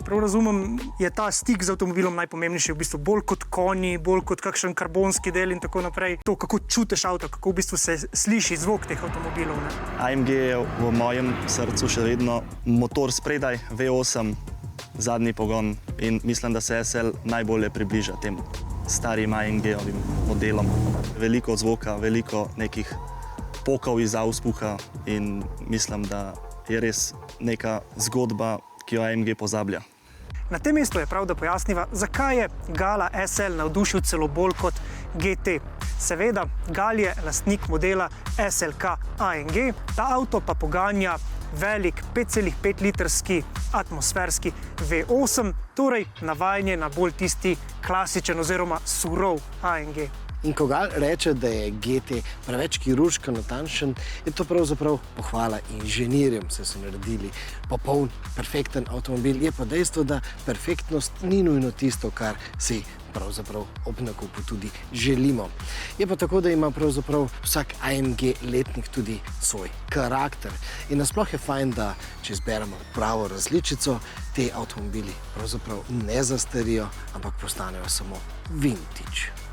prav razumem, je ta stik z avtomobilom najpomembnejši, v bistvu bolj kot konji, bolj kot kakšen karbonski del in tako naprej. To, kako čutiš avto, kako v bistvu se sliši zvok teh avtomobilov. Ne? AMG je v mojem srcu še vedno motor spredaj, V8, zadnji pogon in mislim, da se SL najbolje približa tem starim AMG-ovim modelom. Veliko zvoka, veliko nekih pokav iz auspuha in mislim, da je res neka zgodba, ki jo AMG pozablja. Na tem mestu je prav, da pojasniva, zakaj je Gala SL navdušil celo bolj kot GT. Seveda, Gal je lastnik modela SLK AMG, ta avto pa poganja velik 5,5 litrski atmosferski V8, torej navajanje na bolj tisti klasičen oziroma surov AMG. In ko Gal reče, da je GT preveč kirurško natančen, je to pravzaprav pohvala inženirjem, saj so naredili popoln, perfekten avtomobil. Je pa dejstvo, da perfektnost ni nujno tisto, kar si pravzaprav ob nakupu tudi želimo. Je pa tako, da ima pravzaprav vsak AMG letnik tudi svoj karakter. In nasploh je fajn, da če izberemo pravo različico, te avtomobili pravzaprav ne zastarijo, ampak postanejo samo vintage.